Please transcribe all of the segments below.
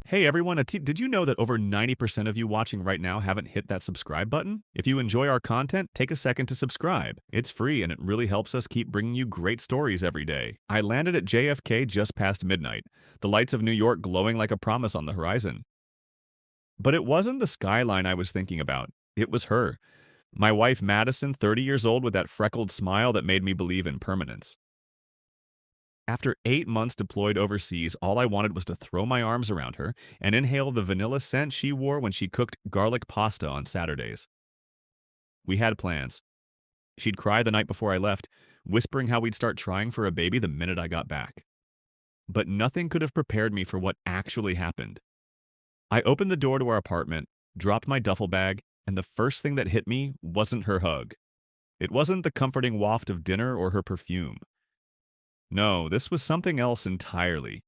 Hey everyone, did you know that over 90% of you watching right now haven't hit that subscribe button? If you enjoy our content, take a second to subscribe. It's free and it really helps us keep bringing you great stories every day. I landed at JFK just past midnight, the lights of New York glowing like a promise on the horizon. But it wasn't the skyline I was thinking about. It was her. My wife Madison, 30 years old with that freckled smile that made me believe in permanence. After 8 months deployed overseas, all I wanted was to throw my arms around her and inhale the vanilla scent she wore when she cooked garlic pasta on Saturdays. We had plans. She'd cry the night before I left, whispering how we'd start trying for a baby the minute I got back. But nothing could have prepared me for what actually happened. I opened the door to our apartment, dropped my duffel bag, and the first thing that hit me wasn't her hug. It wasn't the comforting waft of dinner or her perfume. No, this was something else entirely.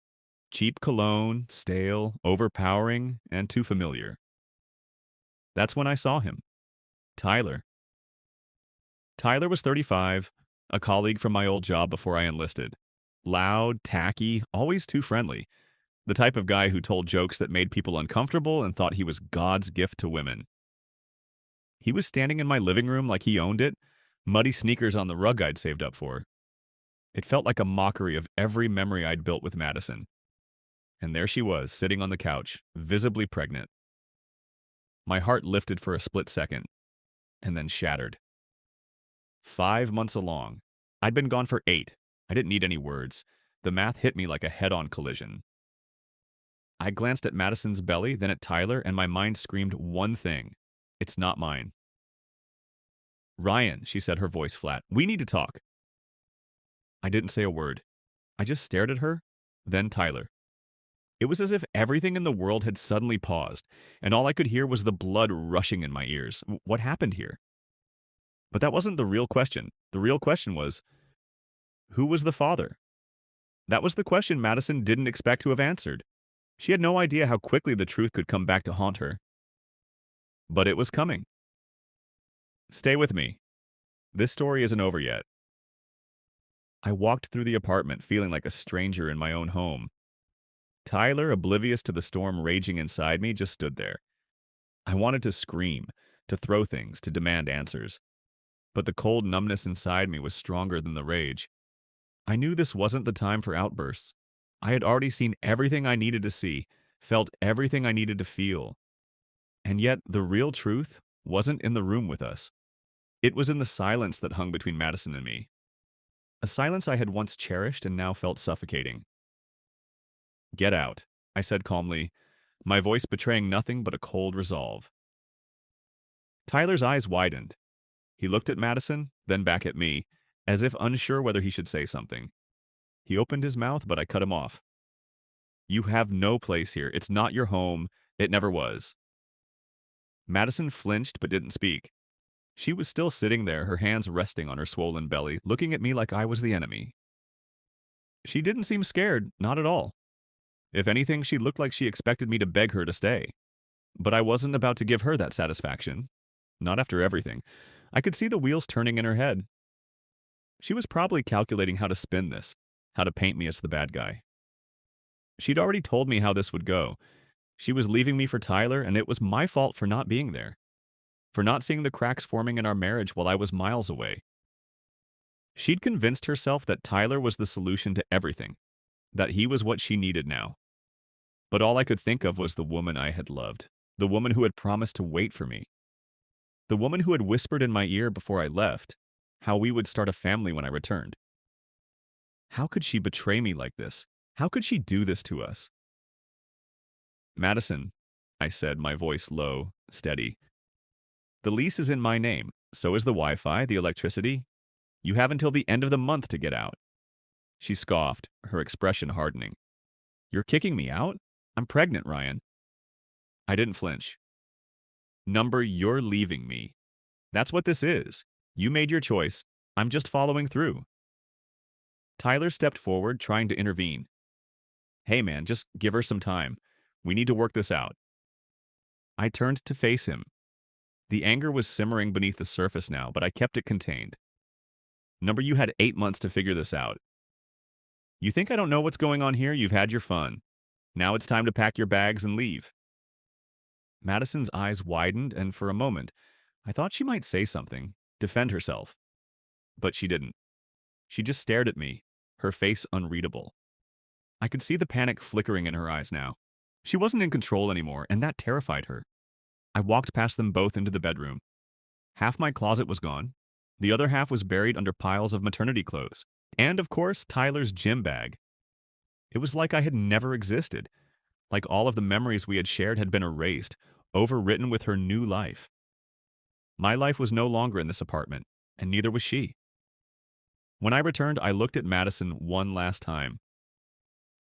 Cheap cologne, stale, overpowering, and too familiar. That's when I saw him. Tyler. Tyler was 35, a colleague from my old job before I enlisted. Loud, tacky, always too friendly. The type of guy who told jokes that made people uncomfortable and thought he was God's gift to women. He was standing in my living room like he owned it, muddy sneakers on the rug I'd saved up for. It felt like a mockery of every memory I'd built with Madison. And there she was, sitting on the couch, visibly pregnant. My heart lifted for a split second, and then shattered. 5 months along. I'd been gone for 8. I didn't need any words. The math hit me like a head-on collision. I glanced at Madison's belly, then at Tyler, and my mind screamed one thing. It's not mine. Ryan, she said, her voice flat. We need to talk. I didn't say a word. I just stared at her, then Tyler. It was as if everything in the world had suddenly paused, and all I could hear was the blood rushing in my ears. What happened here? But that wasn't the real question. The real question was, who was the father? That was the question Madison didn't expect to have answered. She had no idea how quickly the truth could come back to haunt her. But it was coming. Stay with me. This story isn't over yet. I walked through the apartment feeling like a stranger in my own home. Tyler, oblivious to the storm raging inside me, just stood there. I wanted to scream, to throw things, to demand answers. But the cold numbness inside me was stronger than the rage. I knew this wasn't the time for outbursts. I had already seen everything I needed to see, felt everything I needed to feel. And yet, the real truth wasn't in the room with us. It was in the silence that hung between Madison and me. A silence I had once cherished and now felt suffocating. Get out, I said calmly, my voice betraying nothing but a cold resolve. Tyler's eyes widened. He looked at Madison, then back at me, as if unsure whether he should say something. He opened his mouth, but I cut him off. You have no place here. It's not your home. It never was. Madison flinched but didn't speak. She was still sitting there, her hands resting on her swollen belly, looking at me like I was the enemy. She didn't seem scared, not at all. If anything, she looked like she expected me to beg her to stay. But I wasn't about to give her that satisfaction. Not after everything. I could see the wheels turning in her head. She was probably calculating how to spin this, how to paint me as the bad guy. She'd already told me how this would go. She was leaving me for Tyler, and it was my fault for not being there, for not seeing the cracks forming in our marriage while I was miles away. She'd convinced herself that Tyler was the solution to everything, that he was what she needed now. But all I could think of was the woman I had loved, the woman who had promised to wait for me, the woman who had whispered in my ear before I left how we would start a family when I returned. How could she betray me like this? How could she do this to us? Madison, I said, my voice low, steady. The lease is in my name. So is the Wi-Fi, the electricity. You have until the end of the month to get out. She scoffed, her expression hardening. You're kicking me out? I'm pregnant, Ryan. I didn't flinch. Number, you're leaving me. That's what this is. You made your choice. I'm just following through. Tyler stepped forward, trying to intervene. Hey man, just give her some time. We need to work this out. I turned to face him. The anger was simmering beneath the surface now, but I kept it contained. Number, you had 8 months to figure this out. You think I don't know what's going on here? You've had your fun. Now it's time to pack your bags and leave." Madison's eyes widened, and for a moment, I thought she might say something, defend herself. But she didn't. She just stared at me, her face unreadable. I could see the panic flickering in her eyes now. She wasn't in control anymore, and that terrified her. I walked past them both into the bedroom. Half my closet was gone. The other half was buried under piles of maternity clothes. And, of course, Tyler's gym bag. It was like I had never existed, like all of the memories we had shared had been erased, overwritten with her new life. My life was no longer in this apartment, and neither was she. When I returned, I looked at Madison one last time.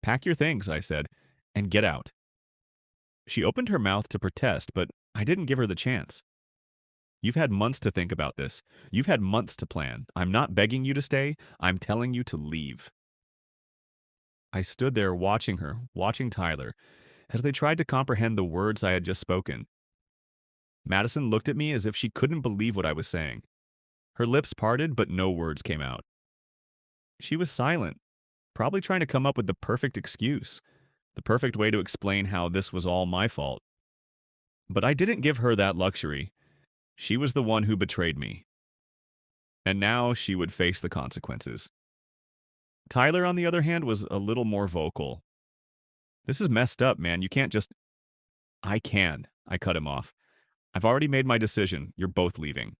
"Pack your things," I said, "and get out." She opened her mouth to protest, but I didn't give her the chance. "You've had months to think about this. You've had months to plan. I'm not begging you to stay. I'm telling you to leave." I stood there watching her, watching Tyler, as they tried to comprehend the words I had just spoken. Madison looked at me as if she couldn't believe what I was saying. Her lips parted, but no words came out. She was silent, probably trying to come up with the perfect excuse, the perfect way to explain how this was all my fault. But I didn't give her that luxury. She was the one who betrayed me. And now she would face the consequences. Tyler, on the other hand, was a little more vocal. "This is messed up, man. You can't just—" "I can," I cut him off. "I've already made my decision. You're both leaving."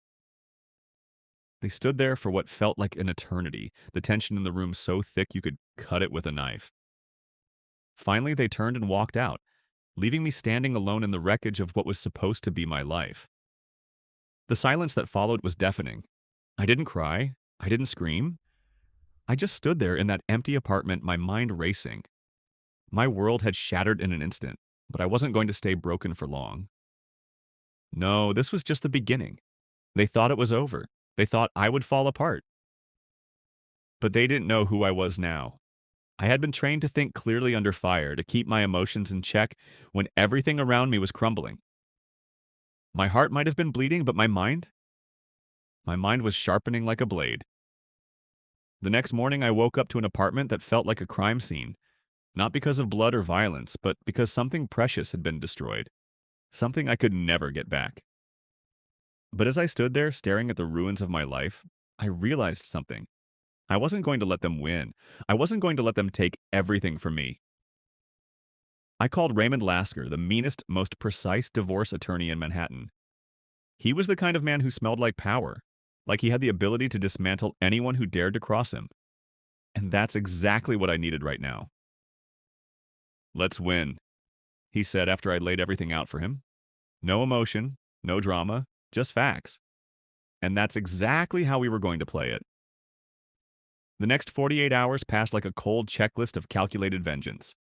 They stood there for what felt like an eternity, the tension in the room so thick you could cut it with a knife. Finally, they turned and walked out, leaving me standing alone in the wreckage of what was supposed to be my life. The silence that followed was deafening. I didn't cry. I didn't scream. I just stood there in that empty apartment, my mind racing. My world had shattered in an instant, but I wasn't going to stay broken for long. No, this was just the beginning. They thought it was over. They thought I would fall apart. But they didn't know who I was now. I had been trained to think clearly under fire, to keep my emotions in check when everything around me was crumbling. My heart might have been bleeding, but my mind? My mind was sharpening like a blade. The next morning, I woke up to an apartment that felt like a crime scene, not because of blood or violence, but because something precious had been destroyed, something I could never get back. But as I stood there staring at the ruins of my life, I realized something. I wasn't going to let them win. I wasn't going to let them take everything from me. I called Raymond Lasker, the meanest, most precise divorce attorney in Manhattan. He was the kind of man who smelled like power, like he had the ability to dismantle anyone who dared to cross him. And that's exactly what I needed right now. "Let's win," he said after I laid everything out for him. No emotion, no drama, just facts. And that's exactly how we were going to play it. The next 48 hours passed like a cold checklist of calculated vengeance.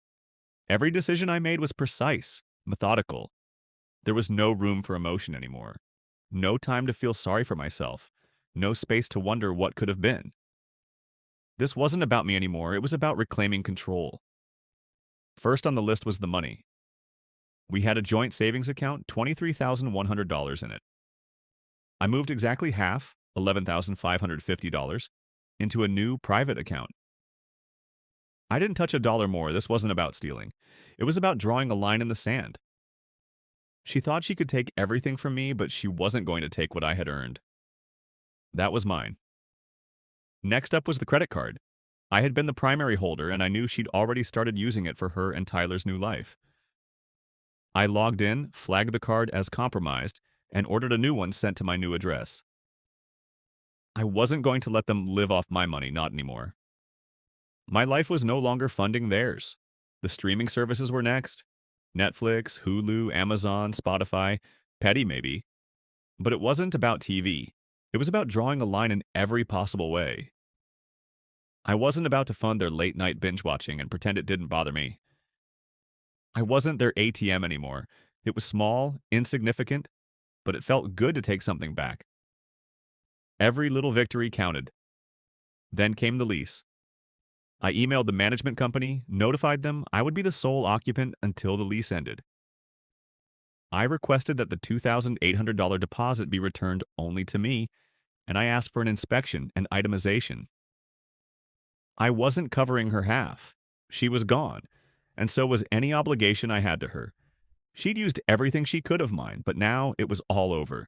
Every decision I made was precise, methodical. There was no room for emotion anymore. No time to feel sorry for myself. No space to wonder what could have been. This wasn't about me anymore. It was about reclaiming control. First on the list was the money. We had a joint savings account, $23,100 in it. I moved exactly half, $11,550, into a new private account. I didn't touch a dollar more. This wasn't about stealing. It was about drawing a line in the sand. She thought she could take everything from me, but she wasn't going to take what I had earned. That was mine. Next up was the credit card. I had been the primary holder, and I knew she'd already started using it for her and Tyler's new life. I logged in, flagged the card as compromised, and ordered a new one sent to my new address. I wasn't going to let them live off my money, not anymore. My life was no longer funding theirs. The streaming services were next. Netflix, Hulu, Amazon, Spotify, petty maybe. But it wasn't about TV. It was about drawing a line in every possible way. I wasn't about to fund their late-night binge-watching and pretend it didn't bother me. I wasn't their ATM anymore. It was small, insignificant, but it felt good to take something back. Every little victory counted. Then came the lease. I emailed the management company, notified them I would be the sole occupant until the lease ended. I requested that the $2,800 deposit be returned only to me, and I asked for an inspection and itemization. I wasn't covering her half. She was gone, and so was any obligation I had to her. She'd used everything she could of mine, but now it was all over.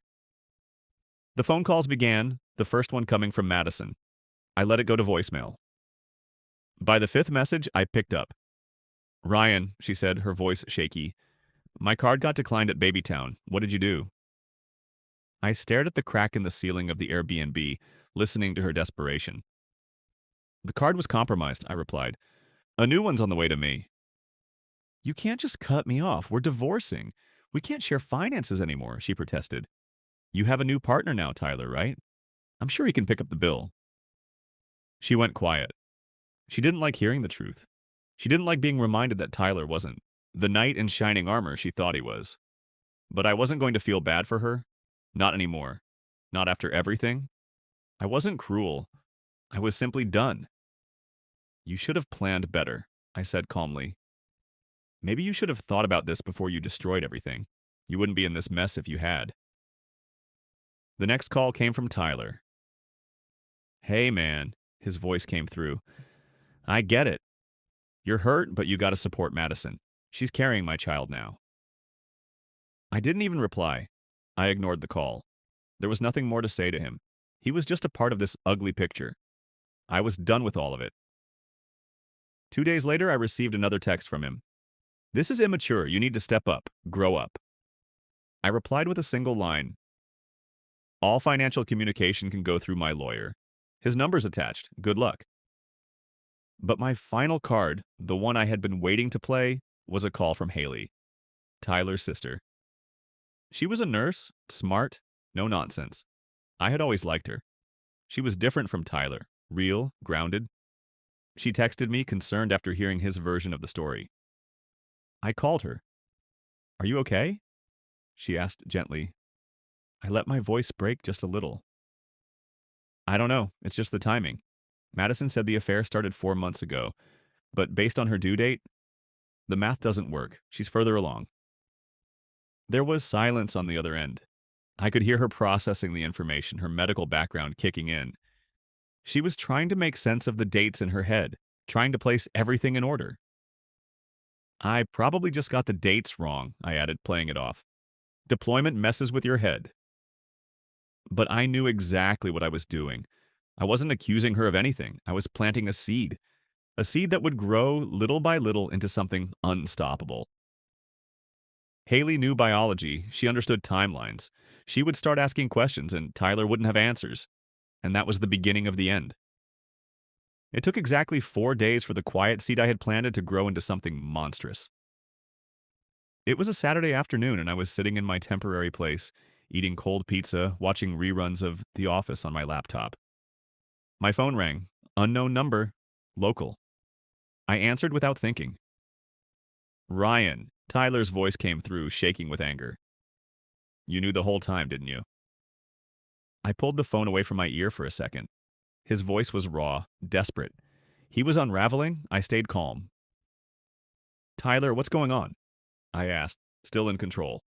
The phone calls began, the first one coming from Madison. I let it go to voicemail. By the fifth message, I picked up. "Ryan," she said, her voice shaky. "My card got declined at Babytown. What did you do?" I stared at the crack in the ceiling of the Airbnb, listening to her desperation. "The card was compromised," I replied. "A new one's on the way to me." "You can't just cut me off. We're divorcing. We can't share finances anymore," she protested. "You have a new partner now, Tyler, right? I'm sure he can pick up the bill." She went quiet. She didn't like hearing the truth. She didn't like being reminded that Tyler wasn't the knight in shining armor she thought he was. But I wasn't going to feel bad for her. Not anymore. Not after everything. I wasn't cruel. I was simply done. "You should have planned better," I said calmly. "Maybe you should have thought about this before you destroyed everything. You wouldn't be in this mess if you had." The next call came from Tyler. "Hey, man," his voice came through. "I get it. You're hurt, but you gotta support Madison. She's carrying my child now." I didn't even reply. I ignored the call. There was nothing more to say to him. He was just a part of this ugly picture. I was done with all of it. 2 days later, I received another text from him. "This is immature. You need to step up. Grow up." I replied with a single line. "All financial communication can go through my lawyer. His number's attached. Good luck." But my final card, the one I had been waiting to play, was a call from Haley, Tyler's sister. She was a nurse, smart, no nonsense. I had always liked her. She was different from Tyler, real, grounded. She texted me, concerned after hearing his version of the story. I called her. "Are you okay?" she asked gently. I let my voice break just a little. "I don't know. It's just the timing. Madison said the affair started 4 months ago, but based on her due date, the math doesn't work. She's further along." There was silence on the other end. I could hear her processing the information, her medical background kicking in. She was trying to make sense of the dates in her head, trying to place everything in order. "I probably just got the dates wrong," I added, playing it off. "Deployment messes with your head." But I knew exactly what I was doing. I wasn't accusing her of anything. I was planting a seed that would grow little by little into something unstoppable. Haley knew biology. She understood timelines. She would start asking questions, and Tyler wouldn't have answers. And that was the beginning of the end. It took exactly 4 days for the quiet seed I had planted to grow into something monstrous. It was a Saturday afternoon, and I was sitting in my temporary place, eating cold pizza, watching reruns of The Office on my laptop. My phone rang. Unknown number. Local. I answered without thinking. "Ryan," Tyler's voice came through, shaking with anger. "You knew the whole time, didn't you?" I pulled the phone away from my ear for a second. His voice was raw, desperate. He was unraveling. I stayed calm. "Tyler, what's going on?" I asked, still in control.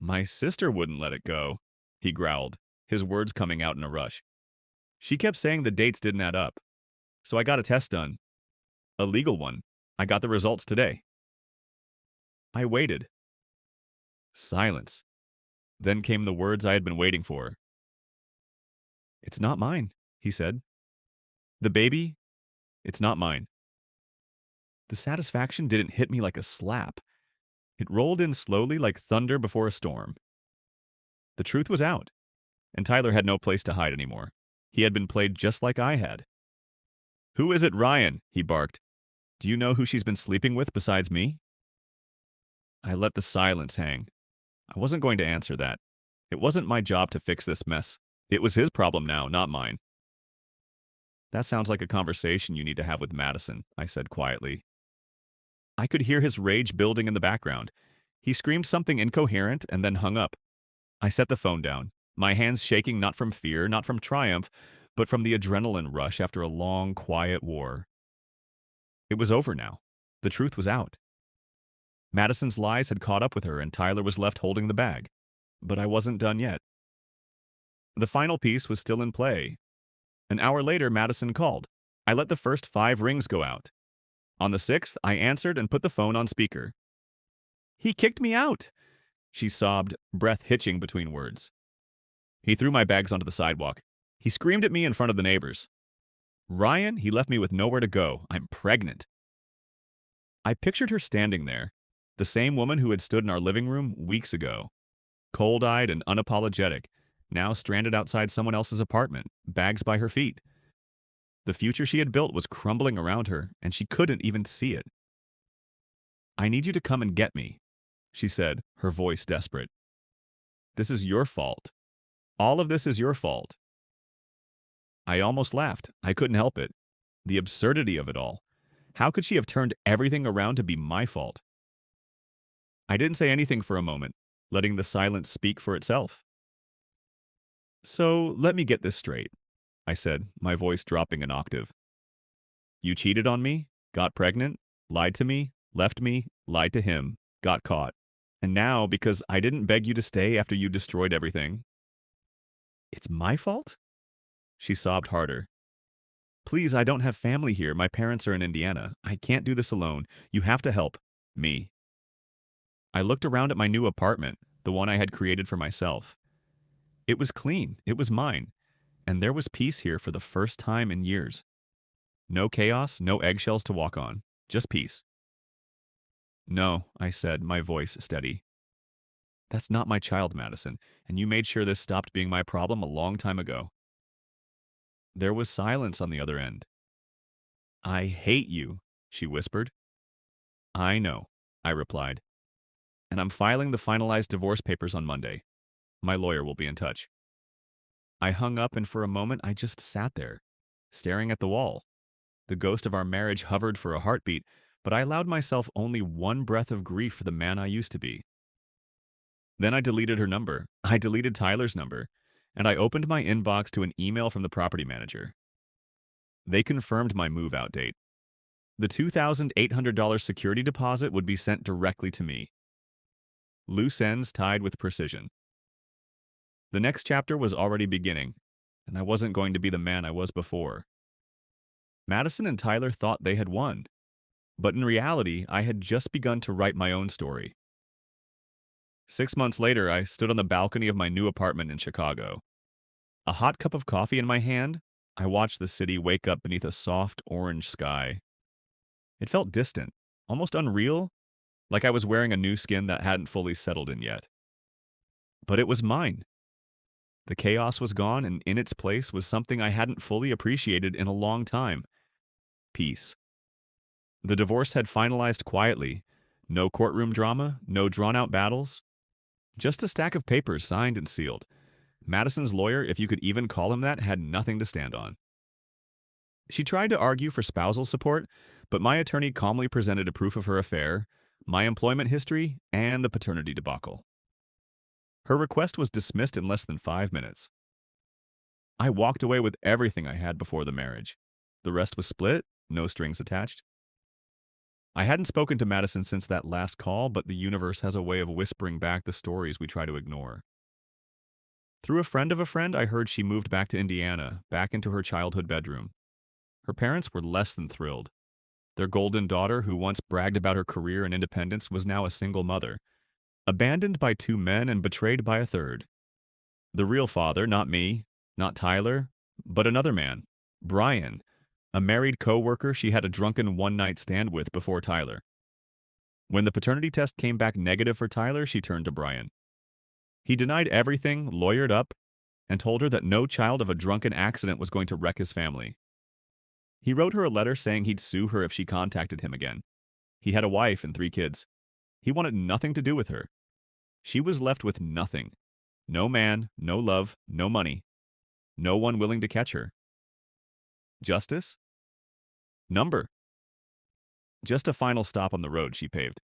"My sister wouldn't let it go," he growled, his words coming out in a rush. "She kept saying the dates didn't add up. So I got a test done. A legal one. I got the results today." I waited. Silence. Then came the words I had been waiting for. "It's not mine," he said. "The baby, it's not mine." The satisfaction didn't hit me like a slap. It rolled in slowly like thunder before a storm. The truth was out, and Tyler had no place to hide anymore. He had been played just like I had. "Who is it, Ryan?" he barked. "Do you know who she's been sleeping with besides me?" I let the silence hang. I wasn't going to answer that. It wasn't my job to fix this mess. It was his problem now, not mine. "That sounds like a conversation you need to have with Madison," I said quietly. I could hear his rage building in the background. He screamed something incoherent and then hung up. I set the phone down, my hands shaking not from fear, not from triumph, but from the adrenaline rush after a long, quiet war. It was over now. The truth was out. Madison's lies had caught up with her, and Tyler was left holding the bag. But I wasn't done yet. The final piece was still in play. An hour later, Madison called. I let the first 5 rings go out. On the 6th, I answered and put the phone on speaker. He kicked me out, she sobbed, breath hitching between words. He threw my bags onto the sidewalk. He screamed at me in front of the neighbors. Ryan, he left me with nowhere to go. I'm pregnant. I pictured her standing there, the same woman who had stood in our living room weeks ago, cold-eyed and unapologetic, now stranded outside someone else's apartment, bags by her feet. The future she had built was crumbling around her, and she couldn't even see it. I need you to come and get me, she said, her voice desperate. This is your fault. All of this is your fault. I almost laughed. I couldn't help it. The absurdity of it all. How could she have turned everything around to be my fault? I didn't say anything for a moment, letting the silence speak for itself. So let me get this straight, I said, my voice dropping an octave. You cheated on me, got pregnant, lied to me, left me, lied to him, got caught. And now, because I didn't beg you to stay after you destroyed everything, it's my fault? She sobbed harder. Please, I don't have family here. My parents are in Indiana. I can't do this alone. You have to help me. I looked around at my new apartment, the one I had created for myself. It was clean. It was mine. And there was peace here for the first time in years. No chaos, no eggshells to walk on. Just peace. No, I said, my voice steady. That's not my child, Madison, and you made sure this stopped being my problem a long time ago. There was silence on the other end. I hate you, she whispered. I know, I replied. And I'm filing the finalized divorce papers on Monday. My lawyer will be in touch. I hung up, and for a moment I just sat there, staring at the wall. The ghost of our marriage hovered for a heartbeat, but I allowed myself only one breath of grief for the man I used to be. Then I deleted her number. I deleted Tyler's number, and I opened my inbox to an email from the property manager. They confirmed my move-out date. The $2,800 security deposit would be sent directly to me. Loose ends tied with precision. The next chapter was already beginning, and I wasn't going to be the man I was before. Madison and Tyler thought they had won, but in reality, I had just begun to write my own story. 6 months later, I stood on the balcony of my new apartment in Chicago. A hot cup of coffee in my hand, I watched the city wake up beneath a soft orange sky. It felt distant, almost unreal, like I was wearing a new skin that hadn't fully settled in yet. But it was mine. The chaos was gone, and in its place was something I hadn't fully appreciated in a long time. Peace. The divorce had finalized quietly. No courtroom drama, no drawn-out battles. Just a stack of papers signed and sealed. Madison's lawyer, if you could even call him that, had nothing to stand on. She tried to argue for spousal support, but my attorney calmly presented a proof of her affair, my employment history, and the paternity debacle. Her request was dismissed in less than 5 minutes. I walked away with everything I had before the marriage. The rest was split, no strings attached. I hadn't spoken to Madison since that last call, but the universe has a way of whispering back the stories we try to ignore. Through a friend of a friend, I heard she moved back to Indiana, back into her childhood bedroom. Her parents were less than thrilled. Their golden daughter, who once bragged about her career and independence, was now a single mother, abandoned by 2 men and betrayed by a third. The real father, not me, not Tyler, but another man, Brian, a married co-worker she had a drunken one-night stand with before Tyler. When the paternity test came back negative for Tyler, she turned to Brian. He denied everything, lawyered up, and told her that no child of a drunken accident was going to wreck his family. He wrote her a letter saying he'd sue her if she contacted him again. He had a wife and 3 kids. He wanted nothing to do with her. She was left with nothing. No man, no love, no money. No one willing to catch her. Justice? Number. Just a final stop on the road she paved.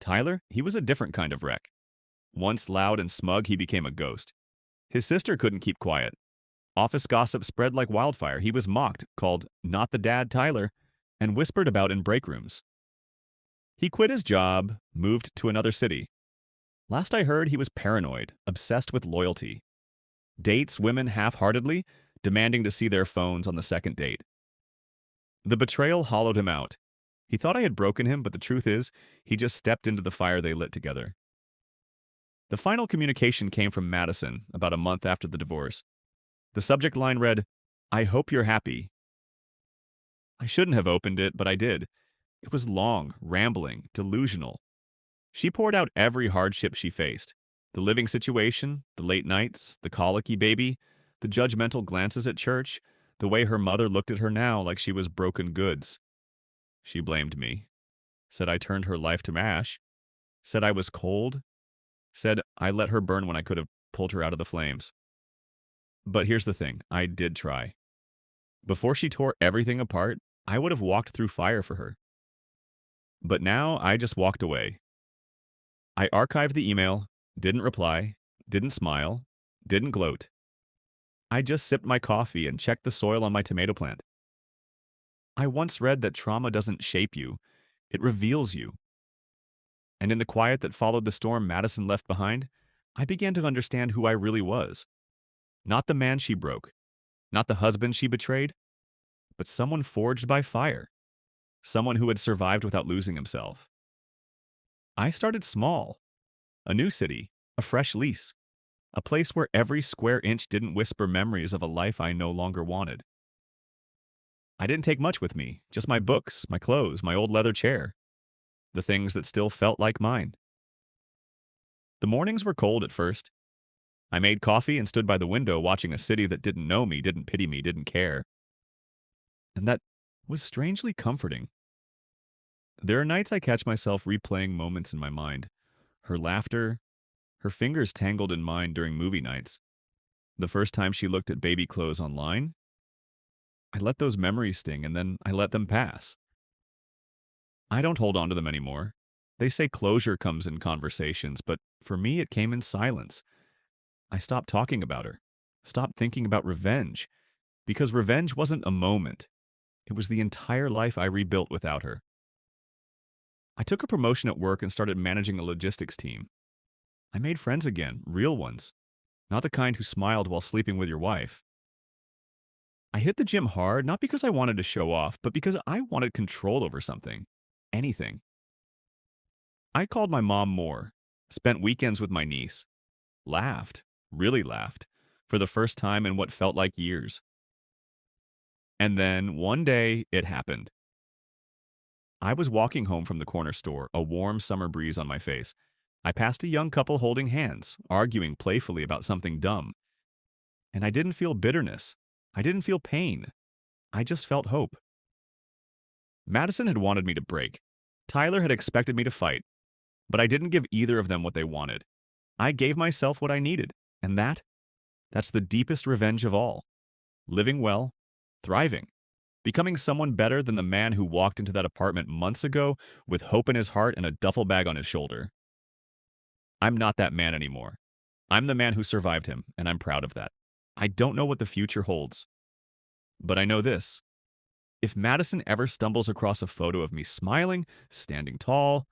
Tyler, he was a different kind of wreck. Once loud and smug, he became a ghost. His sister couldn't keep quiet. Office gossip spread like wildfire. He was mocked, called "not the dad Tyler," and whispered about in break rooms. He quit his job, moved to another city. Last I heard, he was paranoid, obsessed with loyalty. Dates women half-heartedly, demanding to see their phones on the second date. The betrayal hollowed him out. He thought I had broken him, but the truth is, he just stepped into the fire they lit together. The final communication came from Madison about a month after the divorce. The subject line read, "I hope you're happy." I shouldn't have opened it, but I did. It was long, rambling, delusional. She poured out every hardship she faced: the living situation, the late nights, the colicky baby, the judgmental glances at church, the way her mother looked at her now like she was broken goods. She blamed me, said I turned her life to ash, said I was cold, said I let her burn when I could have pulled her out of the flames. But here's the thing, I did try. Before she tore everything apart, I would have walked through fire for her. But now I just walked away. I archived the email, didn't reply, didn't smile, didn't gloat. I just sipped my coffee and checked the soil on my tomato plant. I once read that trauma doesn't shape you, it reveals you. And in the quiet that followed the storm Madison left behind, I began to understand who I really was. Not the man she broke, not the husband she betrayed, but someone forged by fire, someone who had survived without losing himself. I started small, a new city, a fresh lease, a place where every square inch didn't whisper memories of a life I no longer wanted. I didn't take much with me, just my books, my clothes, my old leather chair, the things that still felt like mine. The mornings were cold at first. I made coffee and stood by the window watching a city that didn't know me, didn't pity me, didn't care. And that was strangely comforting. There are nights I catch myself replaying moments in my mind. Her laughter, her fingers tangled in mine during movie nights. The first time she looked at baby clothes online, I let those memories sting and then I let them pass. I don't hold on to them anymore. They say closure comes in conversations, but for me it came in silence. I stopped talking about her, stopped thinking about revenge, because revenge wasn't a moment. It was the entire life I rebuilt without her. I took a promotion at work and started managing a logistics team. I made friends again, real ones, not the kind who smiled while sleeping with your wife. I hit the gym hard, not because I wanted to show off, but because I wanted control over something. Anything. I called my mom more, spent weekends with my niece, laughed, really laughed, for the first time in what felt like years. And then, one day, it happened. I was walking home from the corner store, a warm summer breeze on my face. I passed a young couple holding hands, arguing playfully about something dumb. And I didn't feel bitterness. I didn't feel pain. I just felt hope. Madison had wanted me to break. Tyler had expected me to fight. But I didn't give either of them what they wanted. I gave myself what I needed. And that's the deepest revenge of all. Living well, thriving, becoming someone better than the man who walked into that apartment months ago with hope in his heart and a duffel bag on his shoulder. I'm not that man anymore. I'm the man who survived him, and I'm proud of that. I don't know what the future holds. But I know this. If Madison ever stumbles across a photo of me smiling, standing tall,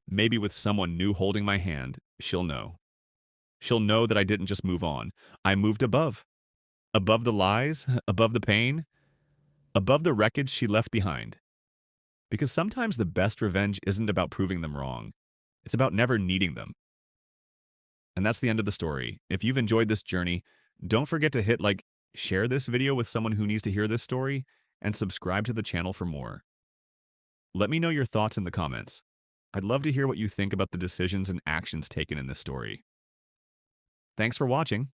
maybe with someone new holding my hand, she'll know. She'll know that I didn't just move on. I moved above. Above the lies, above the pain, above the wreckage she left behind. Because sometimes the best revenge isn't about proving them wrong. It's about never needing them. And that's the end of the story. If you've enjoyed this journey, don't forget to hit like, share this video with someone who needs to hear this story, and subscribe to the channel for more. Let me know your thoughts in the comments. I'd love to hear what you think about the decisions and actions taken in this story. Thanks for watching.